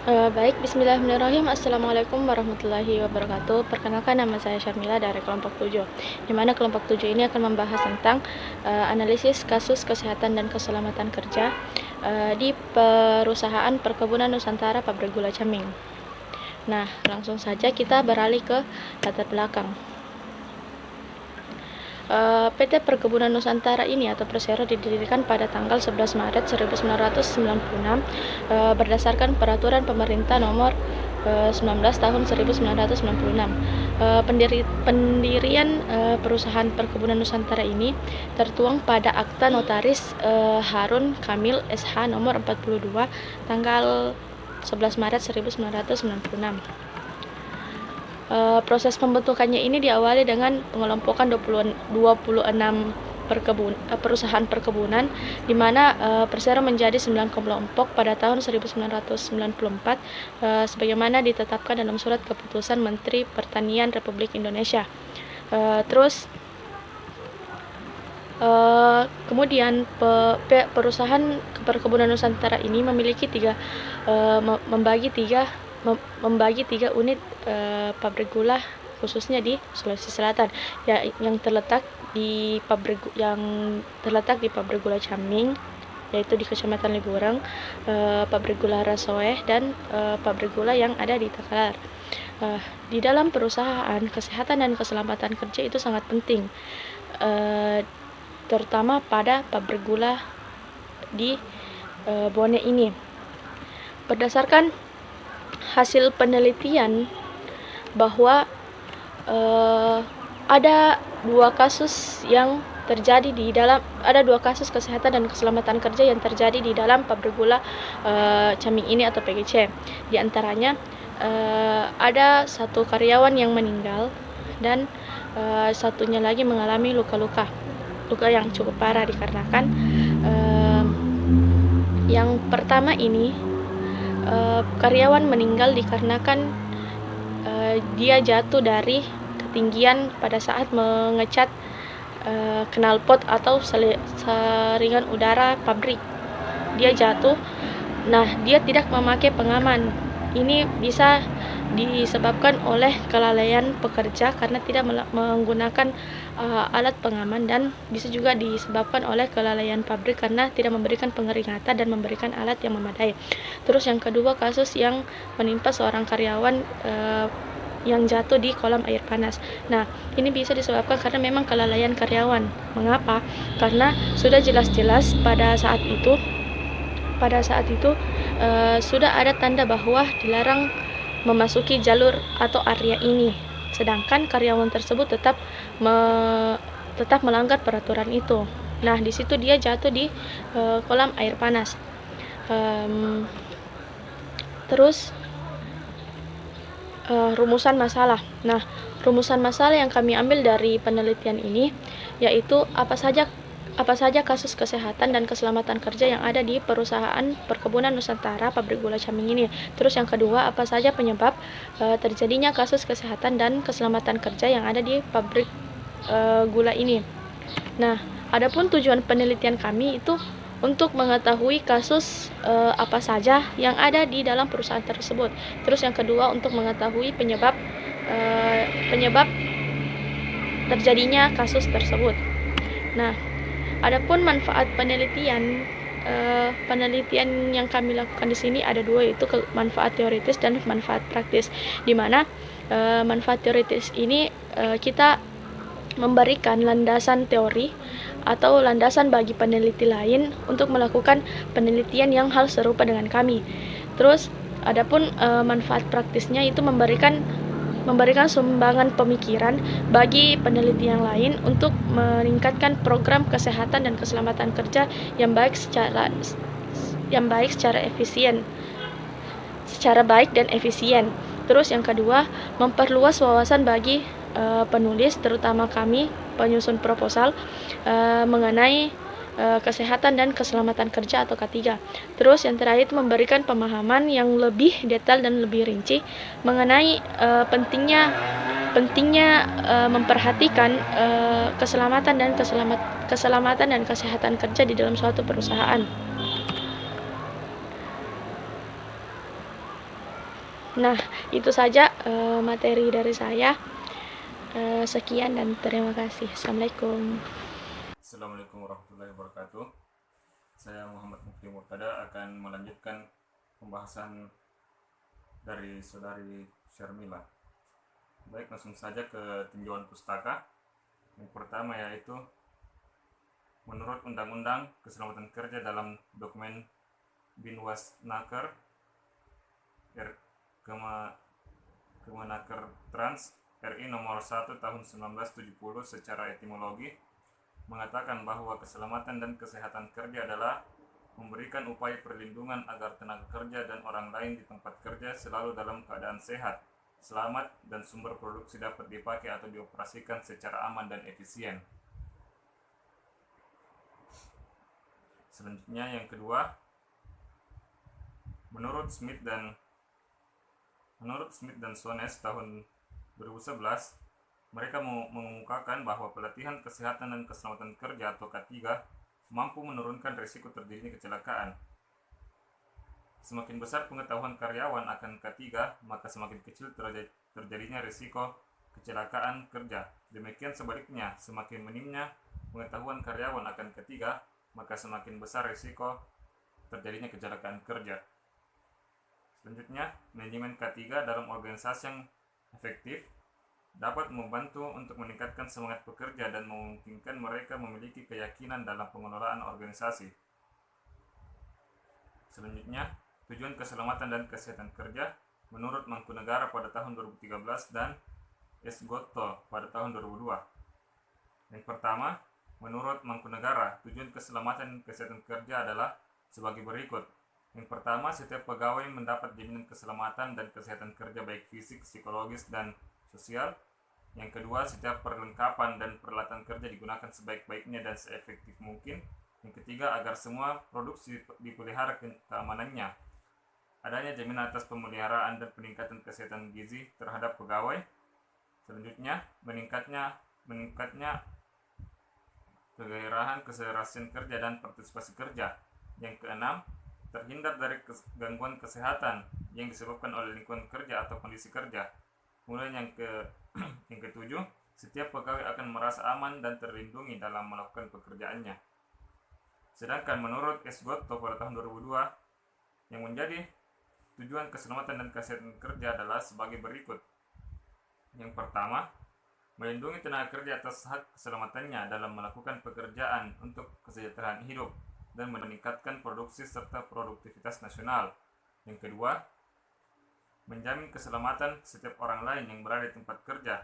Baik, bismillahirrahmanirrahim. Assalamualaikum warahmatullahi wabarakatuh. Perkenalkan, nama saya Syarmila dari kelompok 7, di mana kelompok 7 ini akan membahas tentang analisis kasus kesehatan dan keselamatan kerja di perusahaan perkebunan Nusantara Pabrik Gula Caming. Nah, langsung saja kita beralih ke latar belakang. PT Perkebunan Nusantara ini atau Persero didirikan pada tanggal 11 Maret 1996 berdasarkan Peraturan Pemerintah Nomor 19 Tahun 1996. Pendirian perusahaan Perkebunan Nusantara ini tertuang pada Akta Notaris Harun Kamil SH nomor 42 tanggal 11 Maret 1996. Proses pembentukannya ini diawali dengan pengelompokan 26 perusahaan perkebunan, di mana Persero menjadi 9 kelompok pada tahun 1994 sebagaimana ditetapkan dalam Surat Keputusan Menteri Pertanian Republik Indonesia. Kemudian perusahaan perkebunan Nusantara ini memiliki membagi tiga unit pabrik gula khususnya di Sulawesi Selatan, yang terletak di pabrik Gula Caming, yaitu di Kecamatan Libureng, pabrik gula Rasoeh, dan pabrik gula yang ada di Takalar. Di dalam perusahaan, kesehatan dan keselamatan kerja itu sangat penting, terutama pada pabrik gula di Bone ini. Berdasarkan hasil penelitian bahwa ada dua kasus kesehatan dan keselamatan kerja yang terjadi di dalam pabrik gula Caming ini atau PGC. Di antaranya ada satu karyawan yang meninggal dan satunya lagi mengalami luka yang cukup parah dikarenakan yang pertama ini karyawan meninggal dikarenakan dia jatuh dari ketinggian pada saat mengecat knalpot atau saringan udara pabrik. Dia jatuh. Nah, dia tidak memakai pengaman. Ini bisa disebabkan oleh kelalaian pekerja karena tidak menggunakan alat pengaman, dan bisa juga disebabkan oleh kelalaian pabrik karena tidak memberikan pengeringatan dan memberikan alat yang memadai. Terus yang kedua, kasus yang menimpa seorang karyawan yang jatuh di kolam air panas. Nah, ini bisa disebabkan karena memang kelalaian karyawan. Mengapa? Karena sudah jelas-jelas pada saat itu sudah ada tanda bahwa dilarang memasuki jalur atau area ini, sedangkan karyawan tersebut tetap melanggar peraturan itu. Nah, di situ dia jatuh di kolam air panas. Terus rumusan masalah. Nah, rumusan masalah yang kami ambil dari penelitian ini yaitu apa saja kasus kesehatan dan keselamatan kerja yang ada di perusahaan perkebunan Nusantara Pabrik Gula Caming ini. Terus yang kedua, apa saja penyebab terjadinya kasus kesehatan dan keselamatan kerja yang ada di pabrik gula ini. Nah, adapun tujuan penelitian kami itu untuk mengetahui kasus apa saja yang ada di dalam perusahaan tersebut. Terus yang kedua, untuk mengetahui penyebab terjadinya kasus tersebut. Nah, adapun manfaat penelitian yang kami lakukan di sini ada dua, yaitu manfaat teoritis dan manfaat praktis. Di mana manfaat teoritis ini kita memberikan landasan teori atau landasan bagi peneliti lain untuk melakukan penelitian yang hal serupa dengan kami. Terus adapun manfaat praktisnya itu memberikan sumbangan pemikiran bagi peneliti yang lain untuk meningkatkan program kesehatan dan keselamatan kerja yang baik secara baik dan efisien. Terus yang kedua, memperluas wawasan bagi penulis, terutama kami penyusun proposal mengenai kesehatan dan keselamatan kerja atau K3. Terus yang terakhir, memberikan pemahaman yang lebih detail dan lebih rinci mengenai pentingnya memperhatikan keselamatan dan kesehatan kerja di dalam suatu perusahaan. Nah, itu saja materi dari saya. Sekian dan terima kasih. Assalamualaikum. Assalamualaikum warahmatullahi wabarakatuh. Saya Muhammad Mufti Murtada akan melanjutkan pembahasan dari saudari Syarmila. Baik, langsung saja ke tinjauan pustaka. Yang pertama yaitu menurut Undang-Undang Keselamatan Kerja dalam dokumen Binwasnaker Kemenaker Trans RI nomor 1 tahun 1970 secara etimologi mengatakan bahwa keselamatan dan kesehatan kerja adalah memberikan upaya perlindungan agar tenaga kerja dan orang lain di tempat kerja selalu dalam keadaan sehat, selamat, dan sumber produksi dapat dipakai atau dioperasikan secara aman dan efisien. Selanjutnya yang kedua, menurut Smith dan Sones tahun 2011, mereka mengemukakan bahwa pelatihan kesehatan dan keselamatan kerja atau K3 mampu menurunkan risiko terjadinya kecelakaan. Semakin besar pengetahuan karyawan akan K3, maka semakin kecil terjadinya risiko kecelakaan kerja. Demikian sebaliknya, semakin minimnya pengetahuan karyawan akan K3, maka semakin besar risiko terjadinya kecelakaan kerja. Selanjutnya, manajemen K3 dalam organisasi yang efektif dapat membantu untuk meningkatkan semangat pekerja dan memungkinkan mereka memiliki keyakinan dalam pengelolaan organisasi. Selanjutnya, tujuan keselamatan dan kesehatan kerja menurut Mangkunegara pada tahun 2013 dan Esgoto pada tahun 2002. Yang pertama, menurut Mangkunegara, tujuan keselamatan dan kesehatan kerja adalah sebagai berikut. Yang pertama, setiap pegawai mendapat jaminan keselamatan dan kesehatan kerja baik fisik, psikologis, dan sosial. Yang kedua, setiap perlengkapan dan peralatan kerja digunakan sebaik-baiknya dan seefektif mungkin. Yang ketiga, agar semua produksi dipelihara keamanannya. Adanya jaminan atas pemeliharaan dan peningkatan kesehatan gizi terhadap pegawai. Selanjutnya, meningkatnya kegairahan, keserasian kerja, dan partisipasi kerja. Yang keenam, terhindar dari gangguan kesehatan yang disebabkan oleh lingkungan kerja atau kondisi kerja. Kemudian yang ketujuh, setiap pegawai akan merasa aman dan terlindungi dalam melakukan pekerjaannya. Sedangkan menurut Esgoto pada tahun 2002, yang menjadi tujuan keselamatan dan kesehatan kerja adalah sebagai berikut. Yang pertama, melindungi tenaga kerja atas hak keselamatannya dalam melakukan pekerjaan untuk kesejahteraan hidup dan meningkatkan produksi serta produktivitas nasional. Yang kedua, menjamin keselamatan setiap orang lain yang berada di tempat kerja.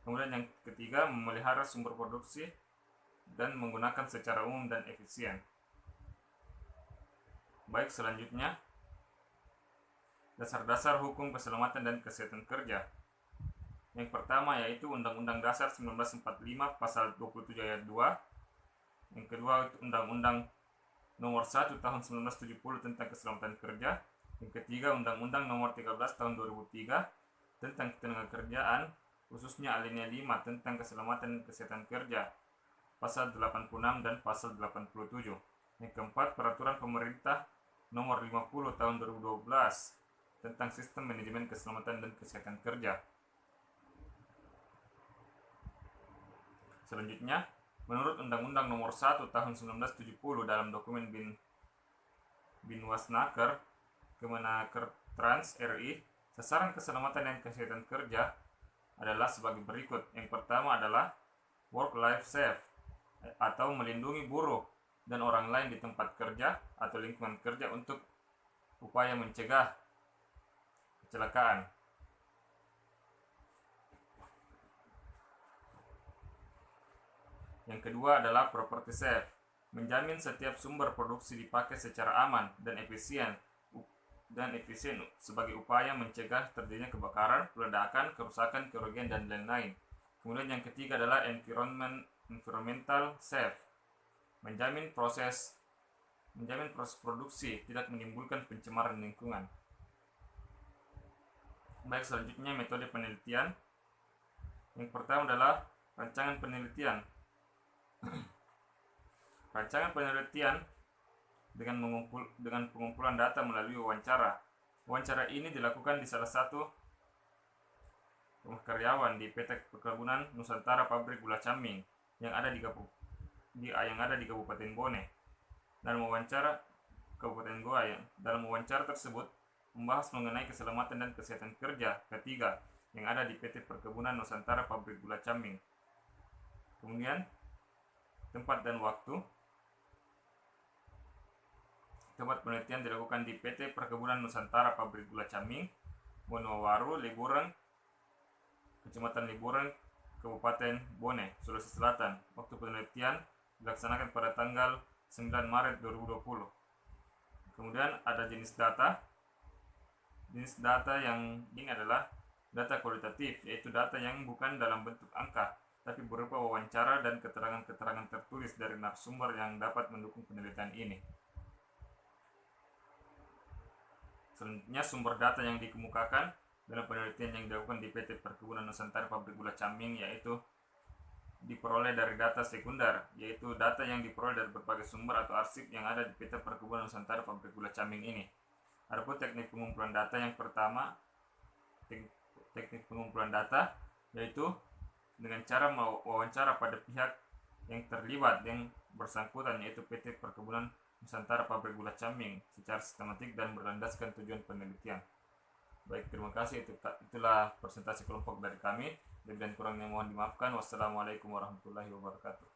Kemudian yang ketiga, memelihara sumber produksi dan menggunakan secara umum dan efisien. Baik, selanjutnya, dasar-dasar hukum keselamatan dan kesehatan kerja. Yang pertama yaitu Undang-Undang Dasar 1945 Pasal 27 ayat 2. Yang kedua itu Undang-Undang Nomor 1 Tahun 1970 tentang Keselamatan Kerja. Yang ketiga, Undang-Undang Nomor 13 Tahun 2003 tentang Ketenagakerjaan, khususnya alinea 5 tentang keselamatan dan kesehatan kerja, Pasal 86 dan Pasal 87. Yang keempat, Peraturan Pemerintah Nomor 50 Tahun 2012 tentang Sistem Manajemen Keselamatan dan Kesehatan Kerja. Selanjutnya, menurut Undang-Undang Nomor 1 Tahun 1970 dalam dokumen Binwasnaker Kemenaker Trans RI, sasaran keselamatan dan kesehatan kerja adalah sebagai berikut. Yang pertama adalah work life safe atau melindungi buruh dan orang lain di tempat kerja atau lingkungan kerja untuk upaya mencegah kecelakaan. Yang kedua adalah property safe, menjamin setiap sumber produksi dipakai secara aman dan efisien sebagai upaya mencegah terjadinya kebakaran, peledakan, kerusakan, kerugian, dan lain-lain. Kemudian yang ketiga adalah environmental safe, menjamin proses produksi tidak menimbulkan pencemaran lingkungan. Baik, selanjutnya metode penelitian. Yang pertama adalah rancangan penelitian. Rancangan penelitian dengan pengumpulan data melalui wawancara. Wawancara ini dilakukan di salah satu rumah karyawan di PT Perkebunan Nusantara Pabrik Gula Caming yang ada di Kabupaten Bone. Dalam wawancara tersebut membahas mengenai keselamatan dan kesehatan kerja ketiga yang ada di PT Perkebunan Nusantara Pabrik Gula Caming. Kemudian tempat dan waktu. Tempat penelitian dilakukan di PT Perkebunan Nusantara Pabrik Gula Caming, Wonowaru, Liburan, Kecamatan Liburan, Kabupaten Bone, Sulawesi Selatan. Waktu penelitian dilaksanakan pada tanggal 9 Maret 2020. Kemudian ada jenis data. Jenis data yang ini adalah data kualitatif, yaitu data yang bukan dalam bentuk angka, tapi berupa wawancara dan keterangan-keterangan tertulis dari narasumber yang dapat mendukung penelitian ini. Selanjutnya, sumber data yang dikemukakan dalam penelitian yang dilakukan di PT Perkebunan Nusantara Pabrik Gula Caming yaitu diperoleh dari data sekunder, yaitu data yang diperoleh dari berbagai sumber atau arsip yang ada di PT Perkebunan Nusantara Pabrik Gula Caming ini. Adapun teknik pengumpulan data yang pertama, teknik pengumpulan data yaitu dengan cara wawancara pada pihak yang terlibat yang bersangkutan, yaitu PT Perkebunan Nusantara Pabrik Gula Caming secara sistematik dan berlandaskan tujuan penelitian. Baik, terima kasih. Itulah presentasi kelompok dari kami. Lebih dan kurangnya mohon dimaafkan. Wassalamualaikum warahmatullahi wabarakatuh.